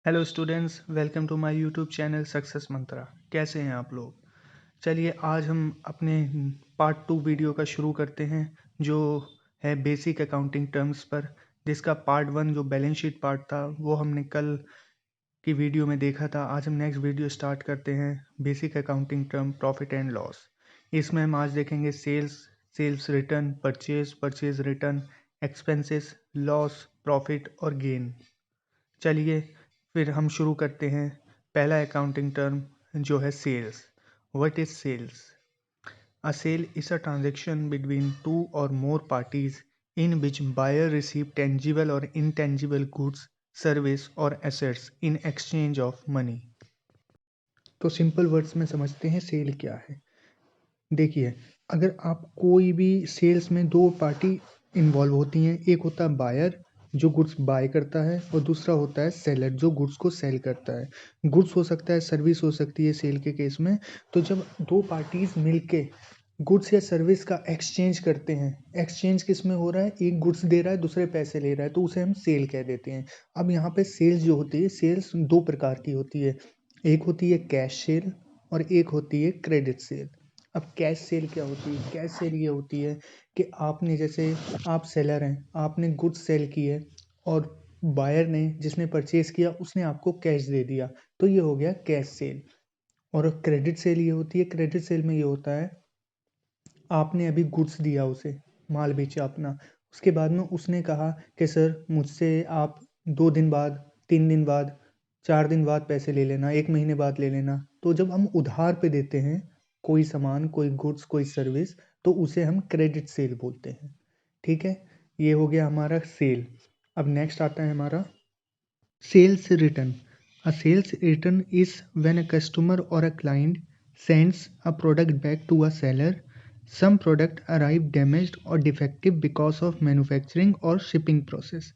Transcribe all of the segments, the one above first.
Hello students, welcome to my YouTube channel success mantra. कैसे हैं आप लोग? चलिए आज हम अपने पार्ट 2 वीडियो का शुरू करते हैं, जो है बेसिक अकाउंटिंग टर्म्स पर, जिसका पार्ट 1 जो बैलेंस शीट पार्ट था वो हमने कल की वीडियो में देखा था। आज हम नेक्स्ट वीडियो स्टार्ट करते हैं basic accounting term profit and loss. इसमें हम आज देखेंगे sales return, purchase return, expenses, loss, profit और गेन। चलिए फिर हम शुरू करते हैं। पहला अकाउंटिंग टर्म जो है sales. What is sales? A sale is a transaction between two or more parties in which buyer receive tangible or intangible goods, service or assets in exchange of money. तो simple words में समझते हैं cell क्या है। देखिए, अगर आप कोई भी सेल्स में दो पार्टी इन्वॉल्व होती हैं, एक होता है बायर जो गुड्स बाय करता है और दूसरा होता है सेलर जो गुड्स को सेल करता है। गुड्स हो सकता है, सर्विस हो सकती है सेल के केस में। तो जब दो पार्टीज मिलके गुड्स या सर्विस का एक्सचेंज करते हैं, एक्सचेंज किस में हो रहा है? एक गुड्स दे रहा है, दूसरे पैसे ले रहा है, तो उसे हम सेल कह देते हैं। अब यहाँ पे सेल्स जो होती है, सेल्स दो प्रकार की होती है। एक होती है कैश सेल और एक होती है क्रेडिट सेल। अब कैश सेल क्या होती है? कैश सेल ये होती है कि आपने, जैसे आप सेलर हैं, आपने गुड्स सेल किए और बायर ने, जिसने परचेज किया, उसने आपको कैश दे दिया, तो ये हो गया कैश सेल। और क्रेडिट सेल ये होती है, क्रेडिट सेल में ये होता है आपने अभी गुड्स दिया उसे, माल बेचा अपना, उसके बाद में उसने कहा कि सर मुझसे आप 2 दिन बाद, 3 दिन बाद, 4 दिन बाद पैसे ले लेना, 1 महीने बाद ले लेना। तो जब हम उधार पे देते हैं कोई सामान, कोई गुड्स, कोई सर्विस, तो उसे हम क्रेडिट सेल बोलते हैं। ठीक है, ये हो गया हमारा सेल। अब नेक्स्ट आता है हमारा sales return. A sales return is when a customer or a client sends a product back to a seller. Some product arrive damaged or defective because of manufacturing or shipping process.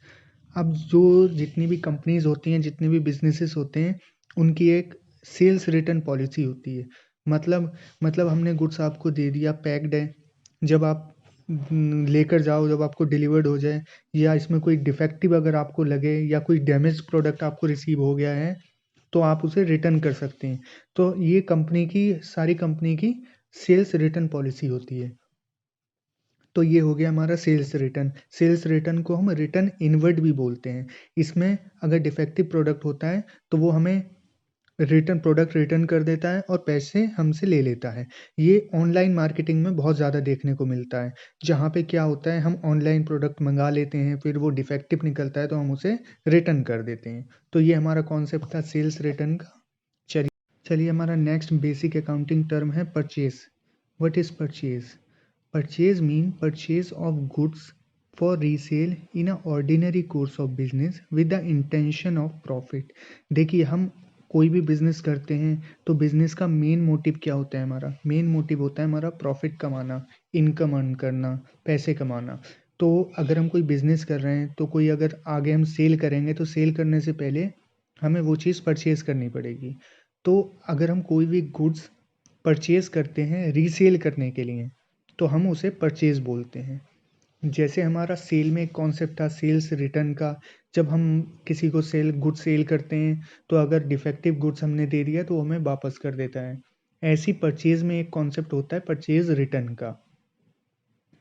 अब जो जितनी भी companies होती हैं, जितने भी businesses होते हैं, उनकी एक सेल्स रिटर्न पॉलिसी होती है। मतलब हमने गुड्स आपको दे दिया, पैक्ड है, जब आप लेकर जाओ, जब आपको डिलीवर्ड हो जाए, या इसमें कोई डिफेक्टिव अगर आपको लगे या कोई डैमेज प्रोडक्ट आपको रिसीव हो गया है, तो आप उसे रिटर्न कर सकते हैं। तो ये सारी कंपनी की सेल्स रिटर्न पॉलिसी होती है। तो ये हो गया हमारा सेल्स रिटर्न। सेल्स रिटर्न को हम रिटर्न इनवर्ड भी बोलते हैं। इसमें अगर डिफेक्टिव प्रोडक्ट होता है तो वो हमें प्रोडक्ट रिटर्न कर देता है और पैसे हमसे ले लेता है। ये ऑनलाइन मार्केटिंग में बहुत ज़्यादा देखने को मिलता है, जहाँ पे क्या होता है, हम ऑनलाइन प्रोडक्ट मंगा लेते हैं, फिर वो डिफेक्टिव निकलता है तो हम उसे रिटर्न कर देते हैं। तो ये हमारा कॉन्सेप्ट था सेल्स रिटर्न का। चलिए हमारा नेक्स्ट बेसिक अकाउंटिंग टर्म है purchase. What is purchase? Purchase mean purchase of goods for resale in a ordinary course of business with the intention of profit. देखिए, हम कोई भी बिजनेस करते हैं तो बिजनेस का मेन मोटिव क्या होता है? हमारा मेन मोटिव होता है हमारा प्रॉफिट कमाना, इनकम अर्न करना, पैसे कमाना। तो अगर हम कोई बिजनेस कर रहे हैं, तो कोई अगर आगे हम सेल करेंगे, तो सेल करने से पहले हमें वो चीज़ परचेज करनी पड़ेगी। तो अगर हम कोई भी गुड्स परचेज करते हैं रीसेल करने के लिए, तो हम उसे परचेज बोलते हैं। जैसे हमारा सेल में एक कॉन्सेप्ट था सेल्स रिटर्न का। जब हम किसी को गुड्स सेल करते हैं, तो अगर डिफेक्टिव गुड्स हमने दे दिया तो हमें वापस कर देता है। ऐसी परचेज में एक कॉन्सेप्ट होता है परचेज रिटर्न का।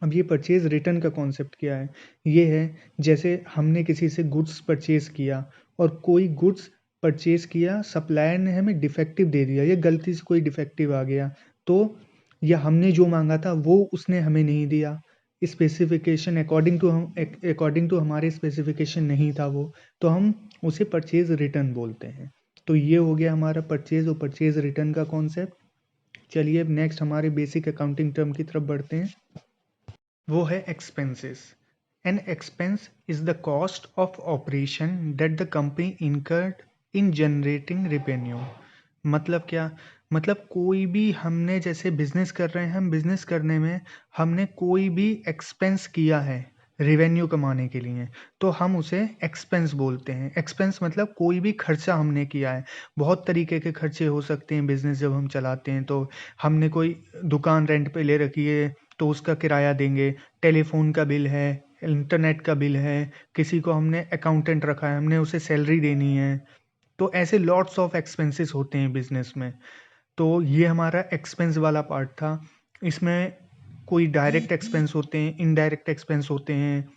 अब ये परचेज रिटर्न का कॉन्सेप्ट क्या है? ये है, जैसे हमने किसी से गुड्स परचेज किया और कोई गुड्स परचेज किया, सप्लायर ने हमें डिफेक्टिव दे दिया या गलती से कोई डिफेक्टिव आ गया, तो या हमने जो मांगा था वो उसने हमें नहीं दिया, स्पेसिफिकेशन अकॉर्डिंग टू हमारे स्पेसिफिकेशन नहीं था वो, तो हम उसे परचेज रिटर्न बोलते हैं। तो ये हो गया हमारा परचेज और परचेज रिटर्न का कॉन्सेप्ट। चलिए अब नेक्स्ट हमारे बेसिक अकाउंटिंग टर्म की तरफ बढ़ते हैं। वो है expenses. An expense is the cost of operation that the company incurred in generating revenue. मतलब क्या? मतलब कोई भी हमने, जैसे बिजनेस कर रहे हैं, हम बिजनेस करने में हमने कोई भी एक्सपेंस किया है रेवेन्यू कमाने के लिए, तो हम उसे एक्सपेंस बोलते हैं। एक्सपेंस मतलब कोई भी खर्चा हमने किया है। बहुत तरीके के खर्चे हो सकते हैं बिजनेस जब हम चलाते हैं। तो हमने कोई दुकान रेंट पे ले रखी है, तो उसका किराया देंगे, टेलीफोन का बिल है, इंटरनेट का बिल है, किसी को हमने अकाउंटेंट रखा है, हमने उसे सैलरी देनी है, तो ऐसे लॉट्स ऑफ एक्सपेंसेस होते हैं बिजनेस में। तो ये हमारा एक्सपेंस वाला पार्ट था। इसमें कोई डायरेक्ट एक्सपेंस होते हैं, इनडायरेक्ट एक्सपेंस होते हैं,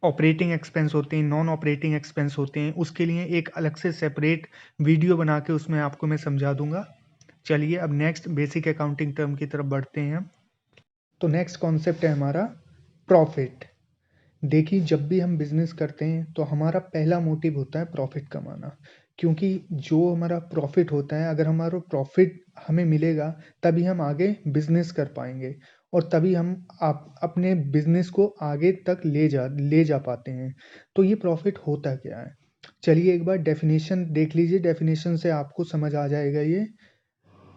ऑपरेटिंग एक्सपेंस होते हैं, नॉन ऑपरेटिंग एक्सपेंस होते हैं। उसके लिए एक अलग से सेपरेट वीडियो बना के उसमें आपको मैं समझा दूंगा। चलिए अब नेक्स्ट बेसिक अकाउंटिंग टर्म की तरफ बढ़ते हैं। तो नेक्स्ट कॉन्सेप्ट है हमारा प्रॉफिट। देखिए, जब भी हम बिजनेस करते हैं तो हमारा पहला मोटिव होता है प्रॉफिट कमाना। क्योंकि जो हमारा प्रॉफिट होता है, अगर हमारा प्रॉफिट हमें मिलेगा तभी हम आगे बिजनेस कर पाएंगे और तभी हम अपने बिजनेस को आगे तक ले जा पाते हैं। तो ये प्रॉफिट होता क्या है, चलिए एक बार डेफिनेशन देख लीजिए। डेफिनेशन से आपको समझ आ जाएगा ये।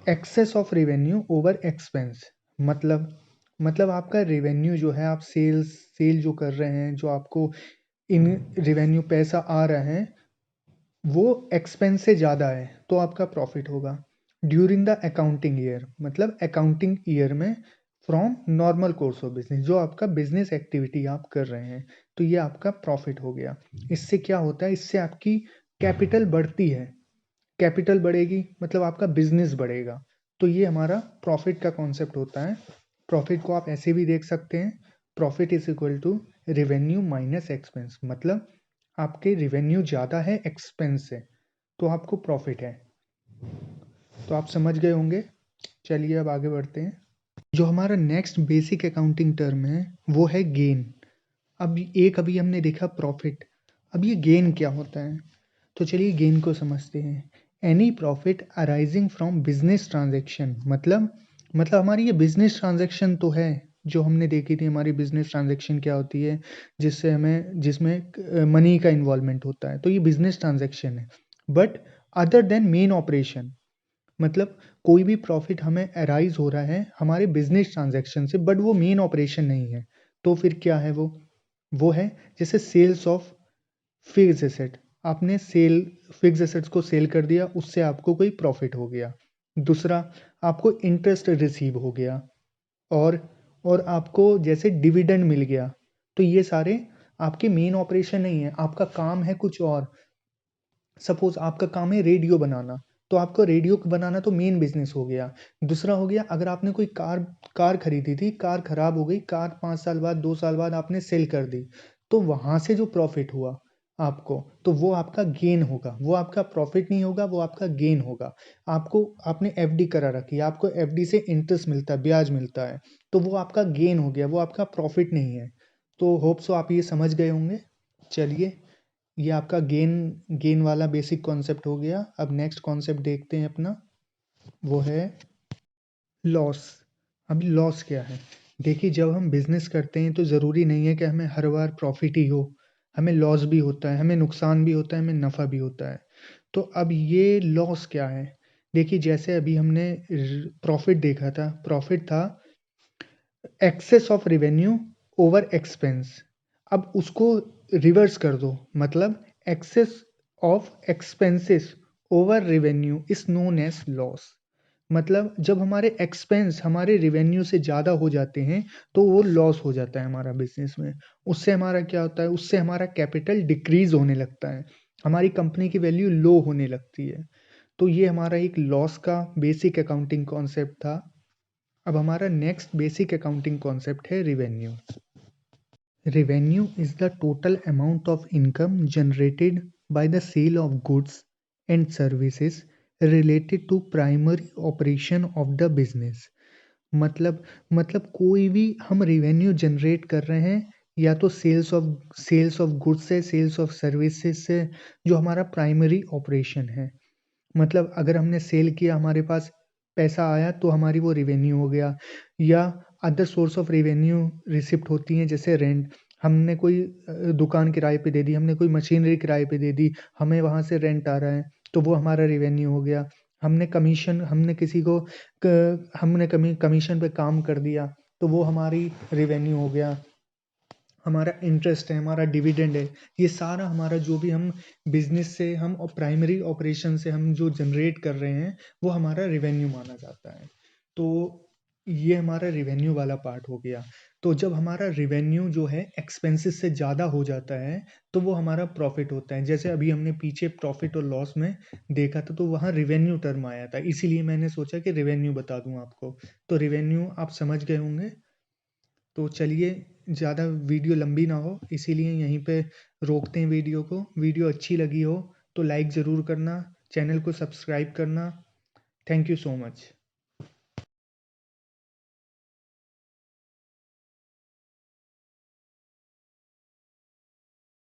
Excess of revenue over expense. मतलब आपका रेवेन्यू जो है, आप सेल जो कर रहे हैं, जो आपको इन रेवेन्यू पैसा आ रहा है वो एक्सपेंस से ज़्यादा है तो आपका प्रॉफिट होगा। ड्यूरिंग द अकाउंटिंग ईयर, मतलब अकाउंटिंग ईयर में from normal course of business, जो आपका बिजनेस एक्टिविटी आप कर रहे हैं, तो ये आपका प्रॉफिट हो गया। इससे क्या होता है, इससे आपकी कैपिटल बढ़ती है। कैपिटल बढ़ेगी मतलब आपका बिजनेस बढ़ेगा। तो ये हमारा प्रॉफिट का कॉन्सेप्ट होता है। प्रॉफिट को आप ऐसे भी देख सकते हैं, profit is equal to revenue minus expense. मतलब आपके रेवेन्यू ज़्यादा है एक्सपेंस से तो आपको प्रॉफिट है। तो आप समझ गए होंगे। चलिए अब आगे बढ़ते हैं। जो हमारा नेक्स्ट बेसिक अकाउंटिंग टर्म है वो है गेन। अभी हमने देखा प्रॉफिट, अब ये गेन क्या होता है, तो चलिए गेन को समझते हैं। Any profit arising from business transaction. मतलब हमारी ये बिजनेस ट्रांजेक्शन तो है, जो हमने देखी थी हमारी बिजनेस ट्रांजेक्शन क्या होती है, जिसमें मनी का इन्वॉल्वमेंट होता है, तो ये बिजनेस ट्रांजेक्शन है। But other than main operation, मतलब कोई भी प्रॉफिट हमें अराइज हो रहा है हमारे बिजनेस ट्रांजेक्शन से, बट वो मेन ऑपरेशन नहीं है, तो फिर क्या है वो है जैसे सेल्स ऑफ फिक्स एसेट। आपने फिक्स एसेट्स को सेल कर दिया, उससे आपको कोई प्रॉफिट हो गया। दूसरा, आपको इंटरेस्ट रिसीव हो गया, और आपको जैसे डिविडेंड मिल गया। तो ये सारे आपके मेन ऑपरेशन नहीं है, आपका काम है कुछ और। सपोज आपका काम है रेडियो बनाना, तो आपको रेडियो बनाना तो मेन बिजनेस हो गया। दूसरा हो गया, अगर आपने कोई कार खरीदी थी, कार खराब हो गई, कार 5 साल बाद 2 साल बाद आपने सेल कर दी, तो वहां से जो प्रॉफिट हुआ आपको, तो वो आपका गेन होगा। वो आपका प्रॉफिट नहीं होगा, वो आपका गेन होगा। आपने एफडी करा रखी है, आपको एफडी से इंटरेस्ट मिलता है, ब्याज मिलता है, तो वो आपका गेन हो गया, वो आपका प्रॉफिट नहीं है। तो होप सो आप ये समझ गए होंगे। चलिए, ये आपका गेन गेन वाला बेसिक कॉन्सेप्ट हो गया। अब नेक्स्ट कॉन्सेप्ट देखते हैं अपना, वो है लॉस। अभी लॉस क्या है, देखिए जब हम बिजनेस करते हैं तो ज़रूरी नहीं है कि हमें हर बार प्रॉफिट ही हो, हमें लॉस भी होता है, हमें नुकसान भी होता है, हमें नफ़ा भी होता है। तो अब ये लॉस क्या है, देखिए जैसे अभी हमने प्रॉफिट देखा था, प्रॉफिट था excess of revenue over expense. अब उसको रिवर्स कर दो, मतलब excess of expenses over revenue is known as loss. मतलब जब हमारे एक्सपेंस हमारे रेवेन्यू से ज़्यादा हो जाते हैं तो वो लॉस हो जाता है हमारा बिजनेस में। उससे हमारा क्या होता है, उससे हमारा कैपिटल डिक्रीज होने लगता है, हमारी कंपनी की वैल्यू लो होने लगती है। तो ये हमारा एक लॉस का बेसिक अकाउंटिंग कॉन्सेप्ट था। अब हमारा नेक्स्ट बेसिक अकाउंटिंग कॉन्सेप्ट है revenue. Revenue is the total amount of income generated by the sale of goods and services related to primary operation of the business। मतलब कोई भी हम revenue generate कर रहे हैं, या तो सेल्स ऑफ गुड्स से, सेल्स ऑफ सर्विसेज से, जो हमारा प्राइमरी ऑपरेशन है। मतलब अगर हमने सेल किया, हमारे पास पैसा आया, तो हमारी वो रेवेन्यू हो गया। या other source of revenue receipt होती हैं, जैसे रेंट। हमने कोई दुकान किराए पे दे दी, हमने कोई मशीनरी किराए पे दे दी, हमें वहाँ से रेंट आ रहा है, तो वो हमारा रेवेन्यू हो गया। हमने किसी को हमने कमीशन पे काम कर दिया, तो वो हमारी रेवेन्यू हो गया। हमारा इंटरेस्ट है, हमारा डिविडेंड है, ये सारा हमारा जो भी हम बिजनेस से, हम प्राइमरी ऑपरेशन से हम जो जनरेट कर रहे हैं, वो हमारा रेवेन्यू माना जाता है। तो ये हमारा रेवेन्यू वाला पार्ट हो गया। तो जब हमारा रिवेन्यू जो है एक्सपेंसेस से ज़्यादा हो जाता है तो वो हमारा प्रॉफिट होता है। जैसे अभी हमने पीछे प्रॉफिट और लॉस में देखा था तो वहाँ रिवेन्यू टर्म आया था, इसीलिए मैंने सोचा कि रिवेन्यू बता दूं आपको। तो रिवेन्यू आप समझ गए होंगे। तो चलिए, ज़्यादा वीडियो लंबी ना हो इसीलिए यहीं पे रोकते हैं वीडियो को। वीडियो अच्छी लगी हो तो लाइक ज़रूर करना, चैनल को सब्सक्राइब करना। Thank you so much.